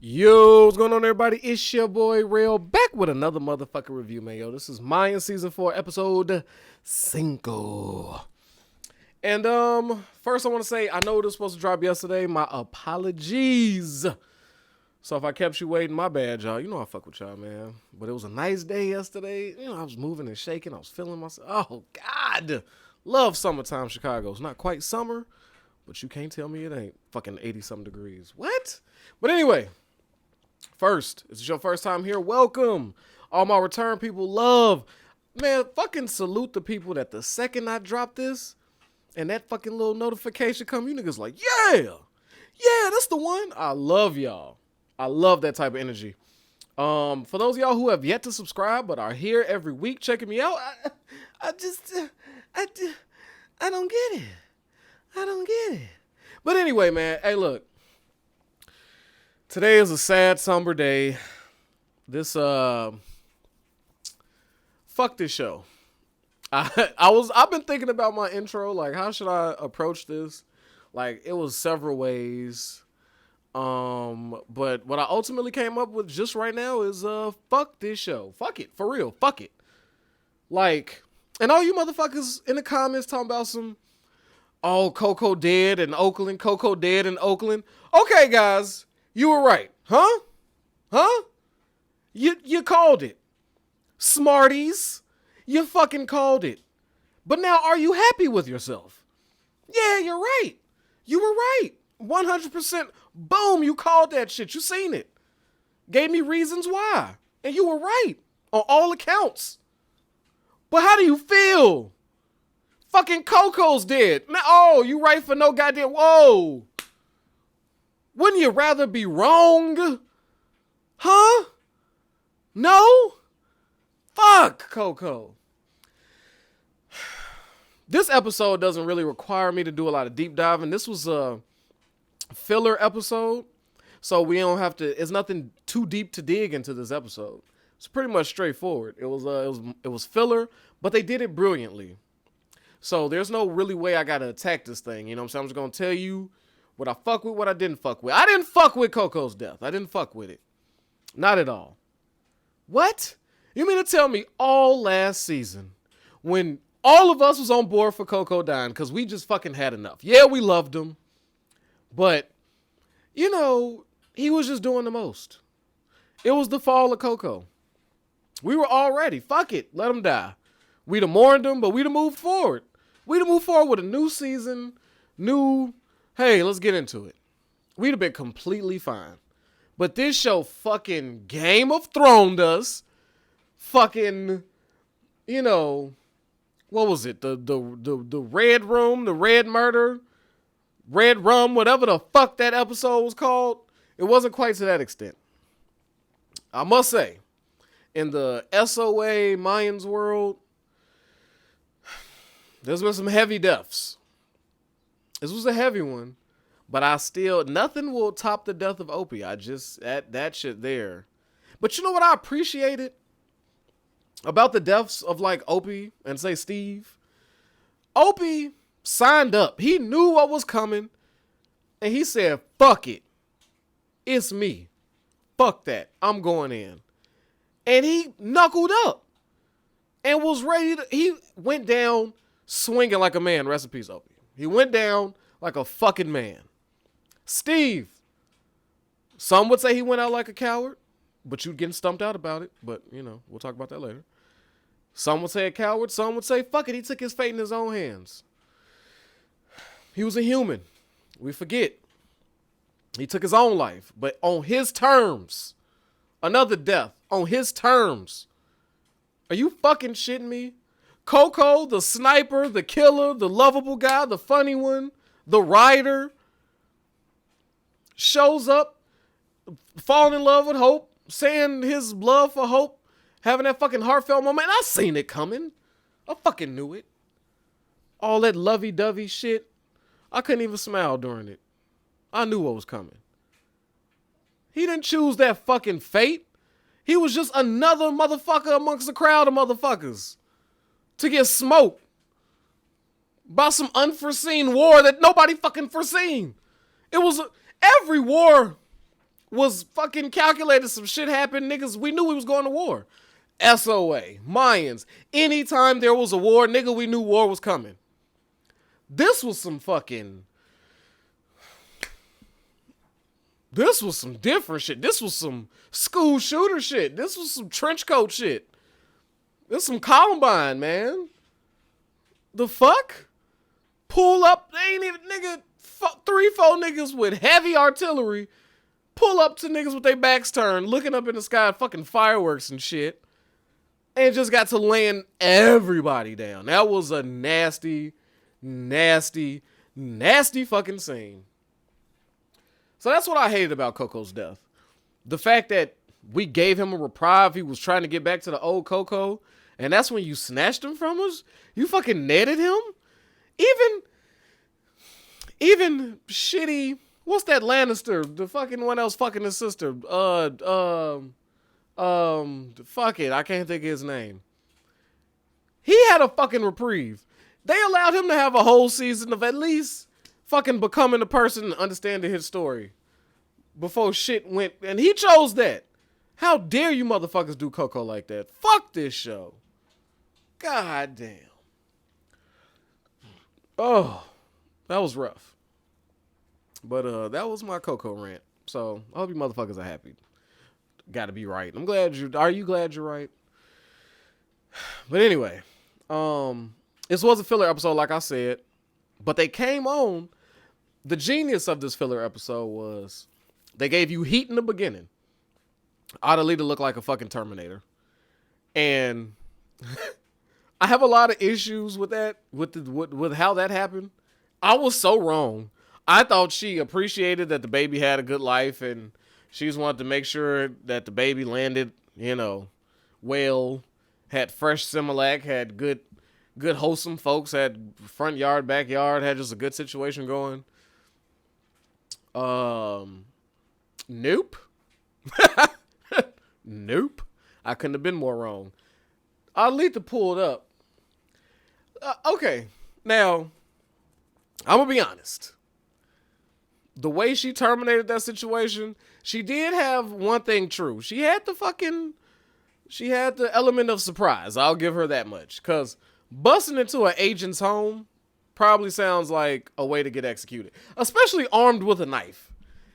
Yo, what's going on, everybody? It's your boy Rail back with another motherfucking review, man. Yo, this is Mayans season 4, episode 5. And first I want to say I know it was supposed to drop yesterday. My apologies. So if I kept you waiting, my bad, y'all. You know I fuck with y'all, man. But it was a nice day yesterday. You know, I was moving and shaking. I was feeling myself. Oh God, love summertime Chicago. It's not quite summer, but you can't tell me it ain't fucking 80-something degrees. What? But anyway. First, if it's your first time here, welcome. All my return people, love. Man, fucking salute the people that the second I drop this and that fucking little notification come, you niggas like, yeah, that's the one. I love y'all. I love that type of energy. For those of y'all who have yet to subscribe but are here every week checking me out, I don't get it. I don't get it. But anyway, man, hey, look. Today is a sad, somber day. This, fuck this show. I've been thinking about my intro, like, how should I approach this? Like, it was several ways. But what I ultimately came up with just right now is, fuck this show. Fuck it, for real, fuck it. Like, and all you motherfuckers in the comments talking about some, oh, Coco dead in Oakland, Coco dead in Oakland. Okay, guys. You were right. Huh? You called it. Smarties. You fucking called it. But now are you happy with yourself? Yeah, you're right. You were right. 100%. Boom, you called that shit. You seen it. Gave me reasons why. And you were right. On all accounts. But how do you feel? Fucking Coco's dead. Now, oh, you right for no goddamn... Whoa. Wouldn't you rather be wrong? Huh? No? Fuck Coco. This episode doesn't really require me to do a lot of deep diving. This was a filler episode, so we don't have to. It's nothing too deep to dig into this episode. It's pretty much straightforward. It was filler, but they did it brilliantly. So there's no really way I gotta attack this thing. You know what I'm saying? I'm just gonna tell you what I fuck with, what I didn't fuck with. I didn't fuck with Coco's death. I didn't fuck with it. Not at all. What? You mean to tell me all last season, when all of us was on board for Coco dying, because we just fucking had enough. Yeah, we loved him. But, you know, he was just doing the most. It was the fall of Coco. We were all ready. Fuck it. Let him die. We'd have mourned him, but we'd have moved forward. We'd have moved forward with a new season, new... Hey, let's get into it. We'd have been completely fine. But this show fucking Game of Thrones us. Fucking, you know, what was it? The Red Room, the Red Murder, Red Rum, whatever the fuck that episode was called. It wasn't quite to that extent. I must say, in the SOA Mayans world, there's been some heavy deaths. This was a heavy one, but nothing will top the death of Opie. That shit there. But you know what I appreciated about the deaths of like Opie and say Steve? Opie signed up. He knew what was coming, and he said, fuck it. It's me. Fuck that. I'm going in. And he knuckled up and was ready to, he went down swinging like a man. Rest in peace, Opie. He went down like a fucking man. Steve. Some would say he went out like a coward, but you getting stumped out about it. But, you know, we'll talk about that later. Some would say a coward. Some would say, fuck it, he took his fate in his own hands. He was a human. We forget. He took his own life, but on his terms. Another death on his terms. Are you fucking shitting me? Coco, the sniper, the killer, the lovable guy, the funny one, the rider, shows up, falling in love with Hope, saying his love for Hope, having that fucking heartfelt moment. And I seen it coming. I fucking knew it. All that lovey-dovey shit. I couldn't even smile during it. I knew what was coming. He didn't choose that fucking fate. He was just another motherfucker amongst a crowd of motherfuckers to get smoked by some unforeseen war that nobody fucking foreseen. It was every war was fucking calculated. Some shit happened, niggas. We knew we was going to war. SOA, Mayans. Anytime there was a war, nigga, we knew war was coming. This was some different shit. This was some school shooter shit. This was some trench coat shit. This was some Columbine, man. The fuck? Pull up, they ain't even, nigga, 3-4 niggas with heavy artillery pull up to niggas with their backs turned, looking up in the sky, fucking fireworks and shit, and just got to laying everybody down. That was a nasty, nasty, nasty fucking scene. So that's what I hated about Coco's death. The fact that we gave him a reprieve. He was trying to get back to the old Coco, and that's when you snatched him from us? You fucking netted him? Even shitty, what's that Lannister? The fucking one that was fucking his sister. Fuck it, I can't think of his name. He had a fucking reprieve. They allowed him to have a whole season of at least fucking becoming a person and understanding his story before shit went, and he chose that. How dare you motherfuckers do Coco like that? Fuck this show. God damn. Oh, that was rough. But that was my Coco rant. So I hope you motherfuckers are happy. Gotta be right. Are you glad you're right? But anyway, this was a filler episode, like I said. But they came on. The genius of this filler episode was they gave you heat in the beginning. Adelita looked like a fucking Terminator. And I have a lot of issues with that, with how that happened. I was so wrong. I thought she appreciated that the baby had a good life and she just wanted to make sure that the baby landed, well, had fresh Similac, had good wholesome folks, had front yard, backyard, had just a good situation going. Nope. Nope. I couldn't have been more wrong. Alita pulled up. Okay. Now, I'm going to be honest. The way she terminated that situation, she did have one thing true. She had the element of surprise. I'll give her that much. Because busting into an agent's home probably sounds like a way to get executed. Especially armed with a knife.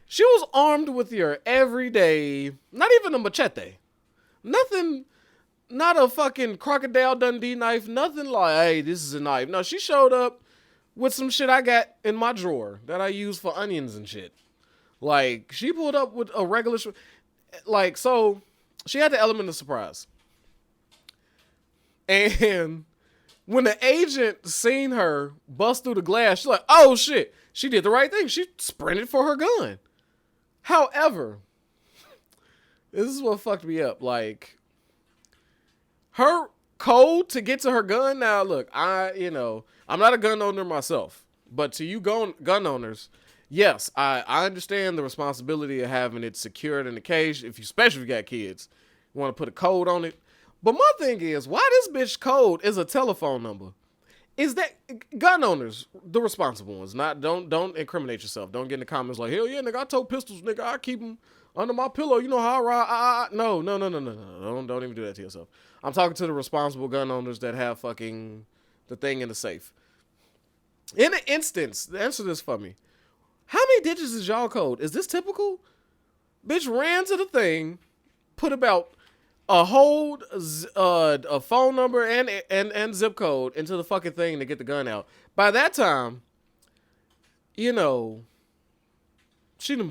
She was armed with your everyday, not even a machete. Nothing, not a fucking Crocodile Dundee knife. Nothing like, hey, this is a knife. No, she showed up with some shit I got in my drawer that I use for onions and shit. Like, she pulled up with a regular, so she had the element of surprise. And when the agent seen her bust through the glass, she's like, oh shit, she did the right thing. She sprinted for her gun. However, this is what fucked me up. Like, her code to get to her gun. Now, look, I'm not a gun owner myself, but to you gun owners, yes, I understand the responsibility of having it secured in the cage, especially if you got kids. You want to put a code on it. But my thing is, why this bitch code is a telephone number? Is that gun owners, the responsible ones? Don't incriminate yourself. Don't get in the comments like, hell yeah, nigga, I tote pistols, nigga, I keep them under my pillow. You know how I ride. No. Don't even do that to yourself. I'm talking to the responsible gun owners that have fucking the thing in the safe. In an instance, answer this for me. How many digits is y'all code? Is this typical? Bitch ran to the thing, put about a phone number and zip code into the fucking thing to get the gun out. By that time, she done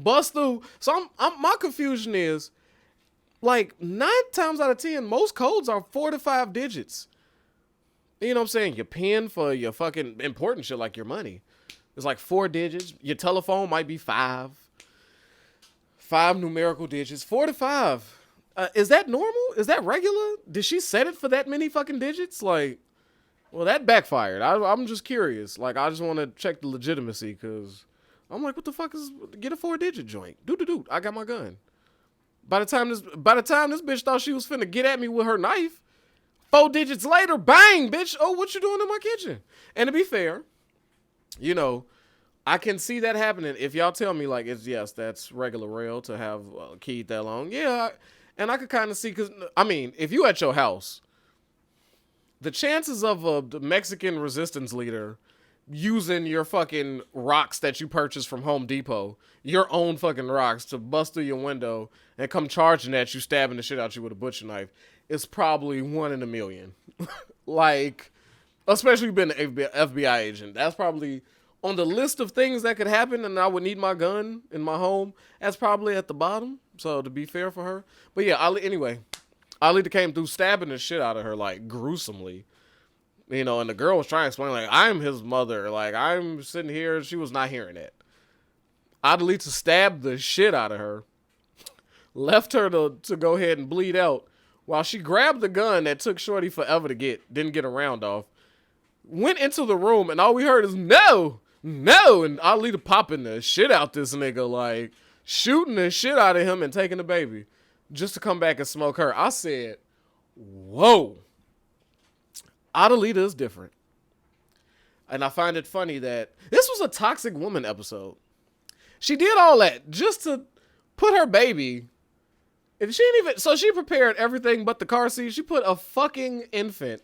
bust through. So my confusion is, like, 9 times out of 10, most codes are 4 to 5 digits. You know what I'm saying? Your PIN for your fucking important shit like your money. It's like 4 digits. Your telephone might be 5. 5 numerical digits. 4 to 5. Is that normal? Is that regular? Did she set it for that many fucking digits? Like, well, that backfired. I'm just curious. Like, I just want to check the legitimacy because I'm like, what the fuck is, get a 4-digit joint. Do. I got my gun. By the time this bitch thought she was finna get at me with her knife, 4 digits later, bang, bitch. Oh, what you doing in my kitchen? And to be fair, I can see that happening. If y'all tell me like it's yes, that's regular rail to have a key that long. Yeah, and I could kind of see because I mean, if you at your house, the chances of a Mexican resistance leader using your fucking rocks that you purchased from Home Depot, your own fucking rocks, to bust through your window and come charging at you, stabbing the shit out you with a butcher knife, is probably 1 in a million. Like, especially being an FBI agent, that's probably on the list of things that could happen, and I would need my gun in my home. That's probably at the bottom. So to be fair for her, but yeah, anyway, Alita came through stabbing the shit out of her like gruesomely. You know, and the girl was trying to explain, like, I'm his mother. Like, I'm sitting here. She was not hearing that. Adelita stabbed the shit out of her. Left her to go ahead and bleed out. While she grabbed the gun that took Shorty forever to get. Didn't get a round off. Went into the room, and all we heard is, no, no. And Adelita popping the shit out this nigga. Like, shooting the shit out of him and taking the baby. Just to come back and smoke her. I said, whoa. Adelita is different. And I find it funny that this was a toxic woman episode. She did all that just to put her baby. And she didn't even, so she prepared everything but the car seat. She put a fucking infant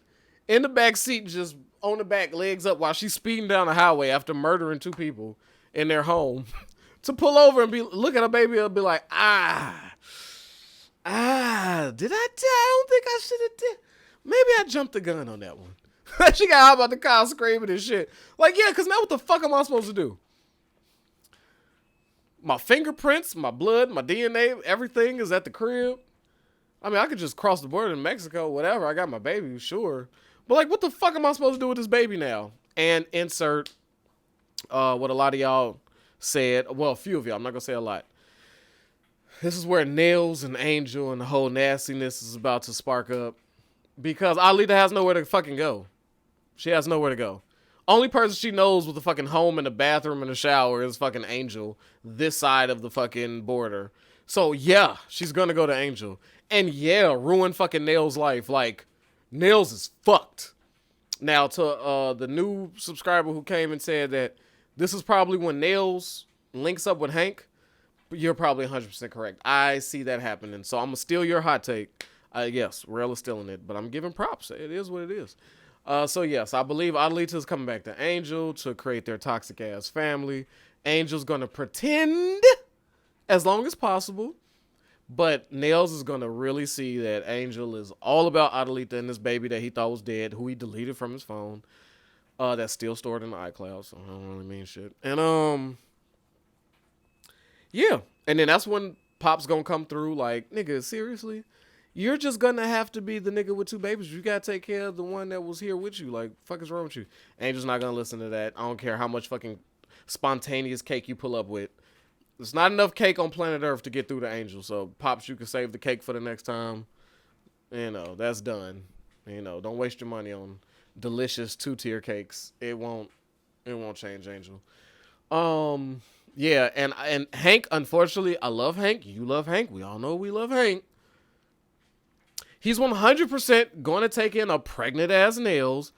in the back seat, just on the back, legs up, while she's speeding down the highway after murdering 2 people in their home. To pull over and look at her baby and be like, did I don't think I should have did. Maybe I jumped the gun on that one. She got out about the car screaming and shit. Like, yeah, because now what the fuck am I supposed to do? My fingerprints, my blood, my DNA, everything is at the crib. I mean, I could just cross the border in Mexico, whatever. I got my baby, sure. But, like, what the fuck am I supposed to do with this baby now? And insert what a lot of y'all said. Well, a few of y'all. I'm not going to say a lot. This is where Nails and Angel and the whole nastiness is about to spark up. Because Alita has nowhere to fucking go. She has nowhere to go. Only person she knows with a fucking home and a bathroom and a shower is fucking Angel. This side of the fucking border. So yeah, she's gonna go to Angel. And yeah, ruin fucking Nails' life. Like, Nails is fucked. Now to the new subscriber who came and said that this is probably when Nails links up with Hank. You're probably 100% correct. I see that happening. So I'm gonna steal your hot take. Yes, Rail is still in it, but I'm giving props. It is what it is. So yes, I believe Adelita's coming back to Angel to create their toxic ass family. Angel's gonna pretend as long as possible, but Nails is gonna really see that Angel is all about Adelita and this baby that he thought was dead, who he deleted from his phone. That's still stored in the iCloud, so I don't really mean shit. And yeah, and then that's when Pop's gonna come through. Like, nigga, seriously? You're just gonna have to be the nigga with 2 babies. You gotta take care of the one that was here with you. Like, fuck is wrong with you? Angel's not gonna listen to that. I don't care how much fucking spontaneous cake you pull up with. There's not enough cake on planet Earth to get through to Angel. So, Pops, you can save the cake for the next time. You know, that's done. You know, don't waste your money on delicious 2-tier cakes. It won't change Angel. Yeah, and Hank, unfortunately, I love Hank. You love Hank. We all know we love Hank. He's 100% going to take in a pregnant-ass Nails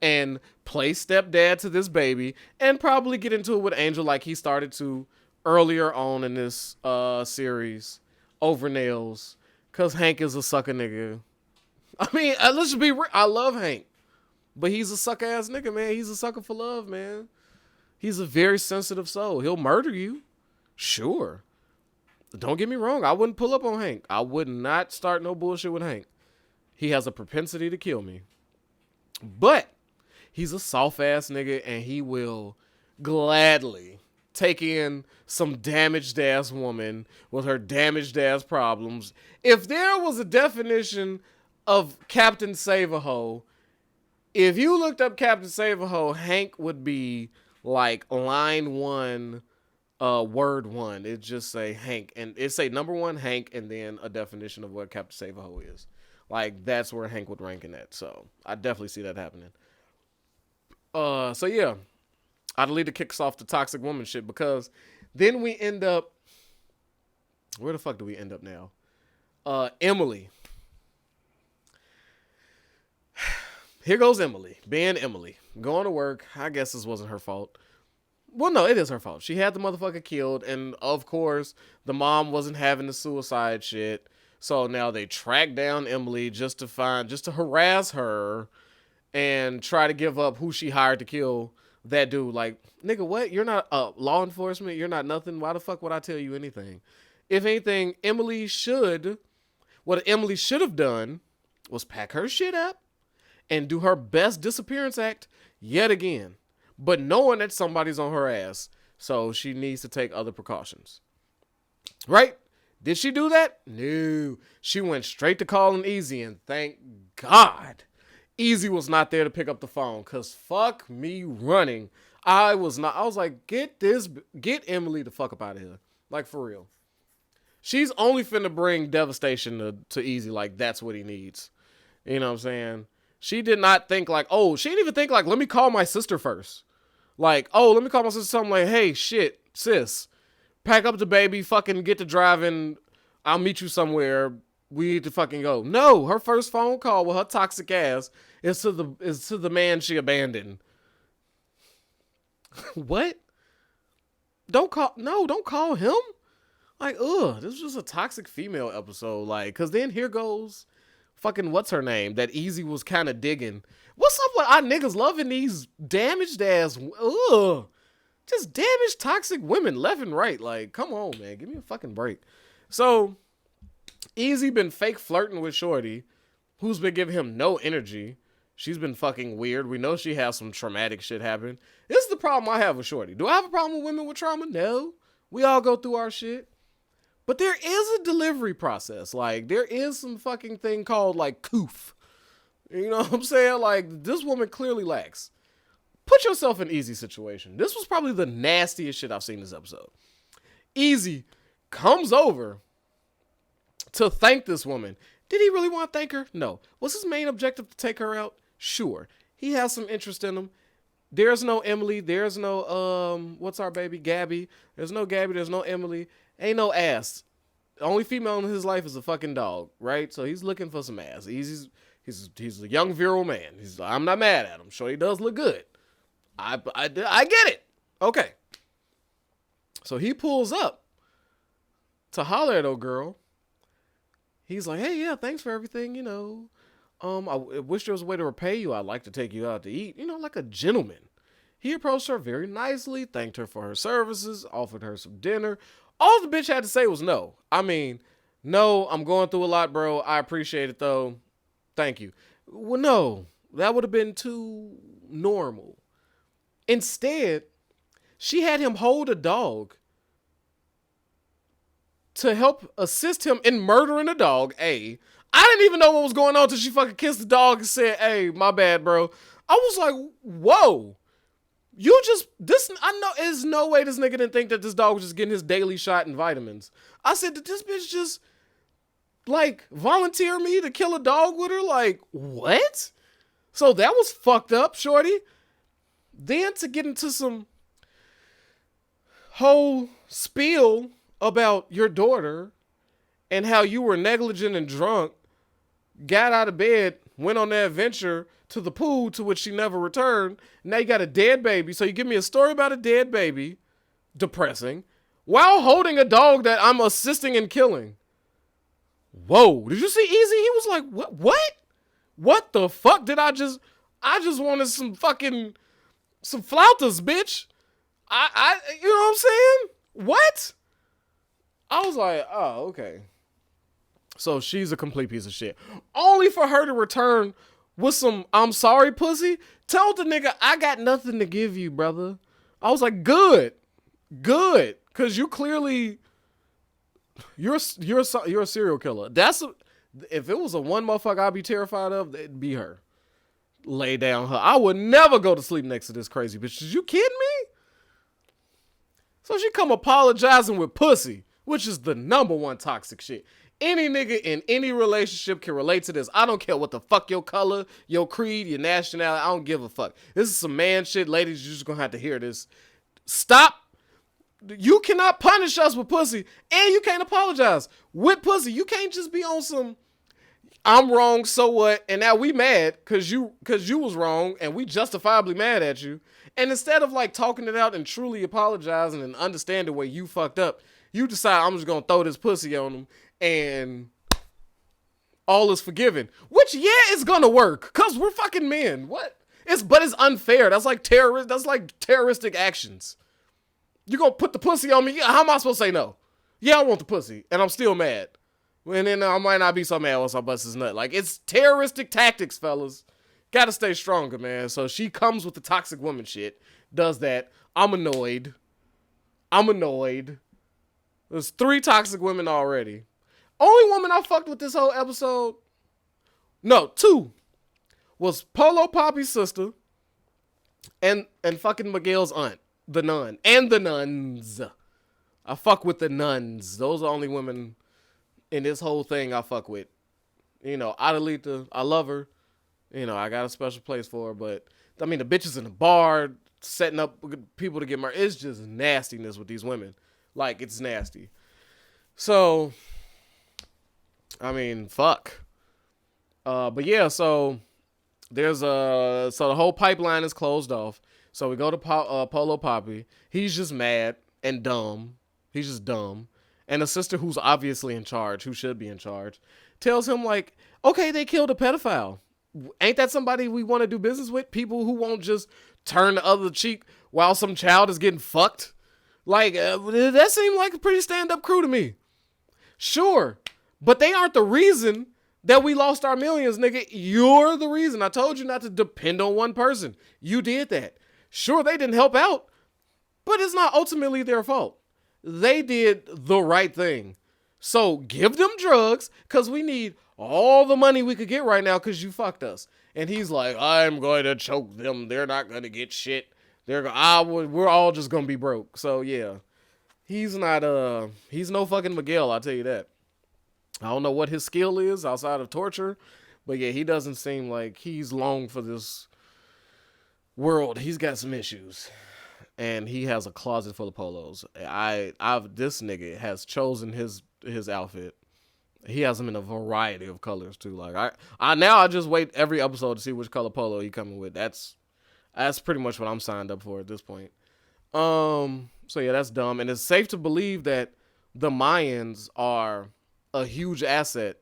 and play stepdad to this baby and probably get into it with Angel like he started to earlier on in this series over Nails, because Hank is a sucker nigga. I mean, let's just be real. I love Hank, but he's a sucker-ass nigga, man. He's a sucker for love, man. He's a very sensitive soul. He'll murder you, sure. Don't get me wrong. I wouldn't pull up on Hank. I would not start no bullshit with Hank. He has a propensity to kill me. But he's a soft-ass nigga, and he will gladly take in some damaged-ass woman with her damaged-ass problems. If there was a definition of Captain Save-A-Ho, if you looked up Captain Save-A-Ho, Hank would be like line 1, word 1. It just say Hank, and it say number 1 Hank, and then a definition of what Captain Save-A-Ho is. Like, that's where Hank would rank in that. So I definitely see that happening. So yeah, Adelita kicks off the toxic woman shit, because then we end up, where the fuck do we end up now? Emily. Here goes Emily, being Emily, going to work. I guess this wasn't her fault. Well, no, it is her fault. She had the motherfucker killed, and of course, the mom wasn't having the suicide shit. So now they track down Emily just to harass her and try to give up who she hired to kill that dude. Like, nigga, what? You're not law enforcement. You're not nothing. Why the fuck would I tell you anything? If anything, what Emily should have done was pack her shit up and do her best disappearance act yet again. But knowing that somebody's on her ass, so she needs to take other precautions. Right? Did she do that? No. She went straight to calling Easy, and thank God Easy was not there to pick up the phone, because fuck me running. I was like, get Emily the fuck up out of here. Like, for real. She's only finna bring devastation to Easy, like that's what he needs. You know what I'm saying? She did not think like, she didn't even think like, let me call my sister first. Like, let me call my sister something like, hey, shit, sis, pack up the baby, fucking get to driving. I'll meet you somewhere. We need to fucking go. No, her first phone call with her toxic ass is to the man she abandoned. What? Don't call him. Like, this was just a toxic female episode. Like, cause then here goes fucking what's her name that Easy was kind of digging. What's up with our niggas loving these damaged ass, just damaged toxic women left and right? Like, come on, man, give me a fucking break. So, Easy been fake flirting with Shorty, who's been giving him no energy. She's been fucking weird. We know she has some traumatic shit happen. This is the problem I have with Shorty. Do I have a problem with women with trauma? No. We all go through our shit. But there is a delivery process. Like, there is some fucking thing called, like, coof. You know what I'm saying? Like, this woman clearly lacks. Put yourself in Easy's situation. This was probably the nastiest shit I've seen this episode. Easy comes over to thank this woman. Did he really want to thank her? No. Was his main objective to take her out? Sure. He has some interest in him. There's no Emily. There's no, what's our baby? Gabby. There's no Gabby. There's no Emily. Ain't no ass. The only female in his life is a fucking dog, right? So he's looking for some ass. He's a young virile man. I'm not mad at him. Sure, he does look good. I get it. Okay. So he pulls up to holler at old girl. He's like, hey, yeah, thanks for everything, you know. I wish there was a way to repay you. I'd like to take you out to eat, you know, like a gentleman. He approached her very nicely, thanked her for her services, offered her some dinner. All the bitch had to say was no. I mean, no, I'm going through a lot, bro. I appreciate it, though. Thank you. Well, no, that would have been too normal. Instead, she had him hold a dog to help assist him in murdering a dog. I didn't even know what was going on until she fucking kissed the dog and said, hey, my bad, bro. I was like, whoa. I know there's no way this nigga didn't think that this dog was just getting his daily shot and vitamins. I said, did this bitch just, like, volunteer me to kill a dog with her? Like, what? So that was fucked up, shorty. Then to get into some whole spiel about your daughter and how you were negligent and drunk, got out of bed, went on that adventure to the pool to which she never returned. Now you got a dead baby. So you give me a story about a dead baby, depressing, while holding a dog that I'm assisting in killing. Whoa, did you see Easy? He was like, what? What the fuck did I just wanted some flautas, bitch. You know what I'm saying? What? I was like, oh, okay. So she's a complete piece of shit. Only for her to return with some, I'm sorry, pussy. Tell the nigga, I got nothing to give you, brother. I was like, good. Cause you clearly, you're a serial killer. If it was a one motherfucker I'd be terrified of, it'd be her. Lay down her. I would never go to sleep next to this crazy bitch. Did you kidding me? So she come apologizing with pussy, which is the number one toxic shit. Any nigga in any relationship can relate to this. I don't care what the fuck your color, your creed, your nationality. I don't give a fuck. This is some man shit. Ladies, you're just gonna have to hear this. Stop. You cannot punish us with pussy, and you can't apologize with pussy. You can't just be on some, I'm wrong, so what? And now we mad cause you was wrong and we justifiably mad at you. And instead of like talking it out and truly apologizing and understanding where you fucked up, you decide I'm just gonna throw this pussy on them and all is forgiven. Which it's gonna work. Cause we're fucking men. What? It's unfair. That's like terroristic actions. You gonna put the pussy on me? How am I supposed to say no? Yeah, I want the pussy, and I'm still mad. And then I might not be so mad once I bust his nut. Like, it's terroristic tactics, fellas. Gotta stay stronger, man. So she comes with the toxic woman shit. Does that. I'm annoyed. There's 3 toxic women already. Only woman I fucked with this whole episode. No, 2. Was Polo Poppy's sister. And fucking Miguel's aunt. The nun. And the nuns. I fuck with the nuns. Those are the only women in this whole thing I fuck with. You know, Adelita, I love her. You know, I got a special place for her. But, I mean, the bitches in the bar setting up people to get murdered. It's just nastiness with these women. Like, it's nasty. So, I mean, fuck. But yeah, so there's so the whole pipeline is closed off. So we go to Polo Poppy. He's just mad and dumb. He's just dumb. And a sister who's obviously in charge, who should be in charge, tells him like, okay, they killed a pedophile. Ain't that somebody we want to do business with? People who won't just turn the other cheek while some child is getting fucked? Like, that seemed like a pretty stand-up crew to me. Sure, but they aren't the reason that we lost our millions, nigga. You're the reason. I told you not to depend on one person. You did that. Sure, they didn't help out, but it's not ultimately their fault. They did the right thing. So give them drugs because we need all the money we could get right now because you fucked us. And he's like, I'm going to choke them. They're not going to get shit. We're all just going to be broke. So yeah, he's no fucking Miguel. I'll tell you that. I don't know what his skill is outside of torture, but yeah, he doesn't seem like he's long for this world. He's got some issues. And he has a closet full of polos. This nigga has chosen his outfit. He has them in a variety of colors too. Like I just wait every episode to see which color polo he coming with. That's pretty much what I'm signed up for at this point. So yeah, that's dumb. And it's safe to believe that the Mayans are a huge asset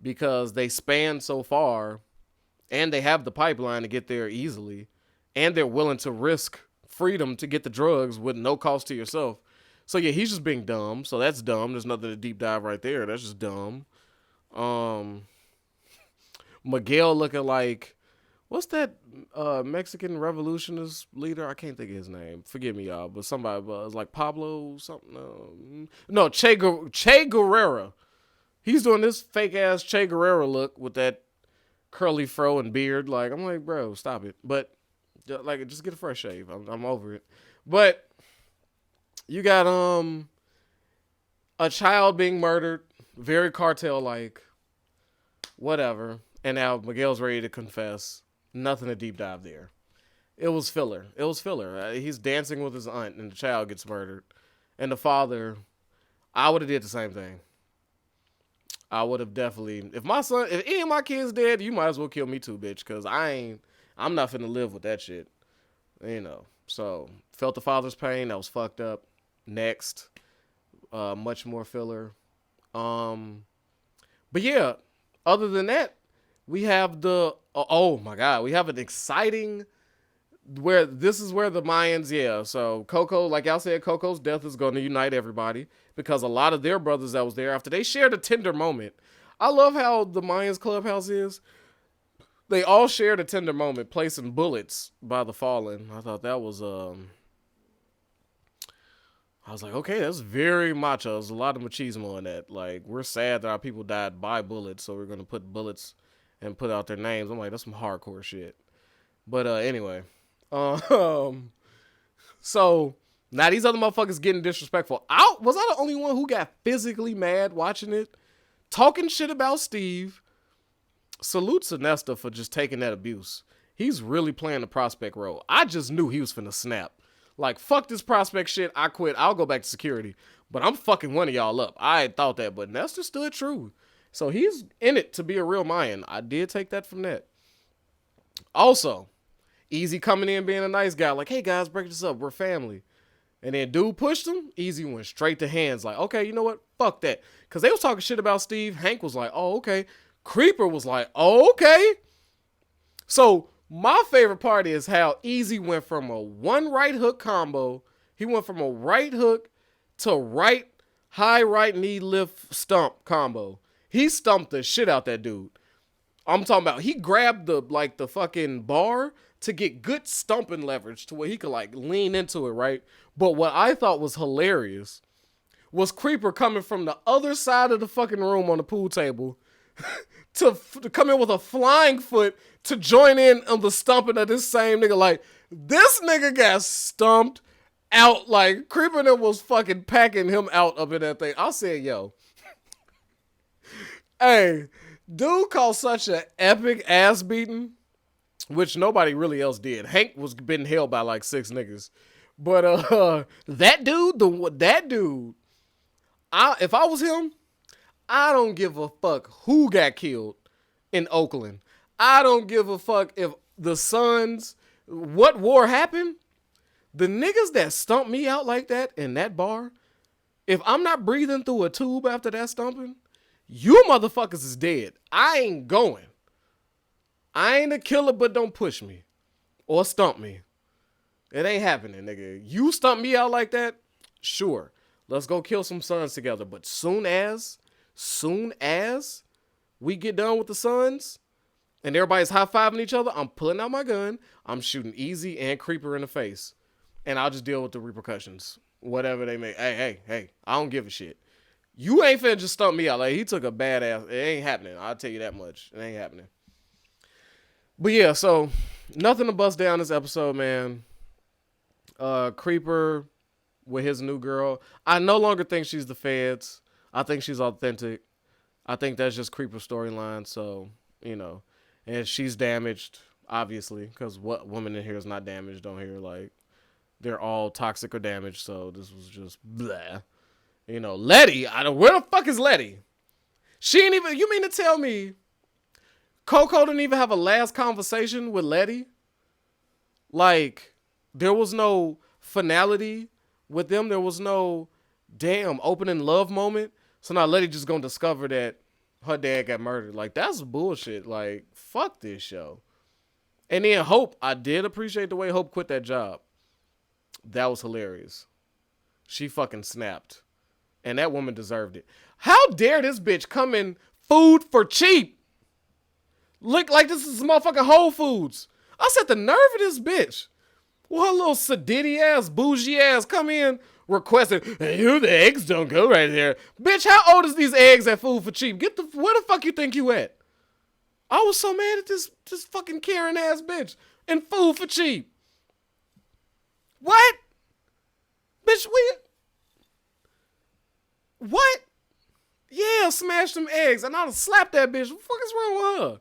because they span so far, and they have the pipeline to get there easily, and they're willing to risk freedom to get the drugs with no cost to yourself. So yeah, he's just being dumb. So that's dumb. There's nothing to deep dive right there. That's just dumb. Miguel looking like, what's that Mexican revolutionist leader? I can't think of his name. Forgive me, y'all. But somebody was like Pablo something. No, Che Guevara. He's doing this fake ass Che Guevara look with that curly fro and beard. Like, I'm like, bro, stop it. But like, just get a fresh shave. I'm over it. But you got a child being murdered, very cartel-like, whatever. And now Miguel's ready to confess. Nothing to deep dive there. It was filler. He's dancing with his aunt, and the child gets murdered. And the father, I would have did the same thing. I would have definitely, if any of my kids dead, you might as well kill me too, bitch, because I'm not finna live with that shit. You know. So, felt the father's pain. That was fucked up. Next. Much more filler. But yeah, other than that, we have oh my God, we have an exciting, this is where the Mayans, yeah. So Coco, like y'all said, Coco's death is going to unite everybody because a lot of their brothers that was there after they shared a tender moment. I love how the Mayans clubhouse is. They all shared a tender moment, placing bullets by the fallen. I thought that was, I was like, okay, that's very macho. There's a lot of machismo in that. Like, we're sad that our people died by bullets, so we're going to put bullets and put out their names. I'm like, that's some hardcore shit. But anyway. So, now these other motherfuckers getting disrespectful. Was I the only one who got physically mad watching it? Talking shit about Steve. Salute to Nesta for just taking that abuse. He's really playing the prospect role. I just knew he was finna snap. Like, fuck this prospect shit. I quit. I'll go back to security. But I'm fucking one of y'all up. I had thought that, but Nesta stood true. So he's in it to be a real Mayan. I did take that from that. Also, Easy coming in being a nice guy, like, hey guys, break this up, we're family. And then dude pushed him, Easy went straight to hands, like, okay, you know what? Fuck that. Because they was talking shit about Steve. Hank was like, oh, okay. Creeper was like, oh, okay. So my favorite part is how Easy went from a one right hook combo. He went from a right hook to high right knee lift stump combo. He stumped the shit out that dude. I'm talking about he grabbed the fucking bar to get good stumping leverage to where he could like lean into it, right? But what I thought was hilarious was Creeper coming from the other side of the fucking room on the pool table to come in with a flying foot to join in on the stumping of this same nigga. Like, this nigga got stumped out. Like, Creeper and was fucking packing him out up in that thing. I said, yo. Hey, dude called such an epic ass beating, which nobody really else did. Hank was being held by like 6 niggas. But that dude, if I was him, I don't give a fuck who got killed in Oakland. I don't give a fuck if the Suns, what war happened. The niggas that stumped me out like that in that bar, if I'm not breathing through a tube after that stumping, you motherfuckers is dead. I ain't going. I ain't a killer, but don't push me or stump me. It ain't happening, nigga. You stump me out like that, sure. Let's go kill some Suns together. But soon as we get done with the Suns and everybody's high-fiving each other, I'm pulling out my gun. I'm shooting Easy and Creeper in the face. And I'll just deal with the repercussions. Whatever they may. Hey. I don't give a shit. You ain't finna just stump me out. Like, he took a badass. It ain't happening. I'll tell you that much. It ain't happening. But yeah, so nothing to bust down this episode, man. Creeper with his new girl. I no longer think she's the feds. I think she's authentic. I think that's just Creeper's storyline. So, you know, and she's damaged, obviously, because what woman in here is not damaged on here? Like, they're all toxic or damaged. So this was just blah. You know, Letty. Where the fuck is Letty? She ain't even. You mean to tell me Coco didn't even have a last conversation with Letty? Like, there was no finality with them. There was no damn opening love moment. So now Letty just gonna discover that her dad got murdered. Like, that's bullshit. Like, fuck this show. And then Hope, I did appreciate the way Hope quit that job. That was hilarious. She fucking snapped. And that woman deserved it. How dare this bitch come in food for cheap? Look like this is motherfucking Whole Foods. I said the nerve of this bitch. Well, her little sedity ass, bougie ass come in requesting, hey, the eggs don't go right there. Bitch, how old is these eggs at Food for Cheap? Where the fuck you think you at? I was so mad at this fucking Karen ass bitch in Food for Cheap. What? Bitch, what? Yeah, smash them eggs. And I'll slap that bitch. What the fuck is wrong with her?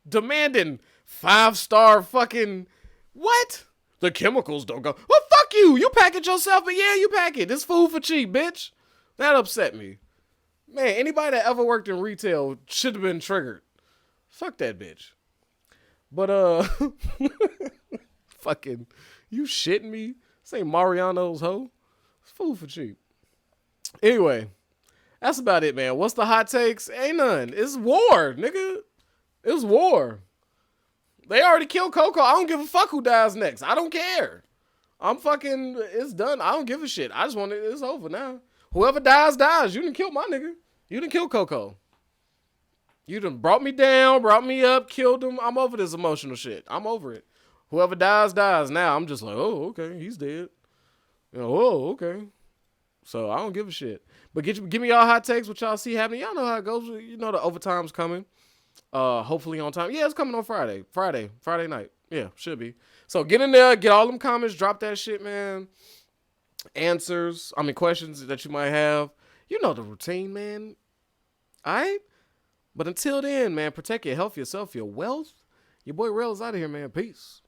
Demanding 5-star fucking... What? The chemicals don't go... Well, fuck you. You pack it yourself, but yeah, you pack it. It's Food for Cheap, bitch. That upset me. Man, anybody that ever worked in retail should have been triggered. Fuck that bitch. But, fucking... You shitting me? This ain't Mariano's hoe. It's Food for Cheap. Anyway... That's about it, man. What's the hot takes? Ain't none. It's war, nigga. It's war. They already killed Coco. I don't give a fuck who dies next. I don't care. It's done. I don't give a shit. I just want it. It's over now. Whoever dies, dies. You done killed my nigga. You done killed Coco. You done brought me down, brought me up, killed him. I'm over this emotional shit. I'm over it. Whoever dies, dies. Now I'm just like, oh, okay. He's dead. You know, oh, okay. So I don't give a shit. But give me y'all hot takes, what y'all see happening. Y'all know how it goes. You know the overtime's coming. Hopefully on time. Yeah, it's coming on Friday. Friday night. Yeah, should be. So get in there, get all them comments, drop that shit, man. Questions that you might have. You know the routine, man. All right? But until then, man, protect your health, yourself, your wealth. Your boy Rail is out of here, man. Peace.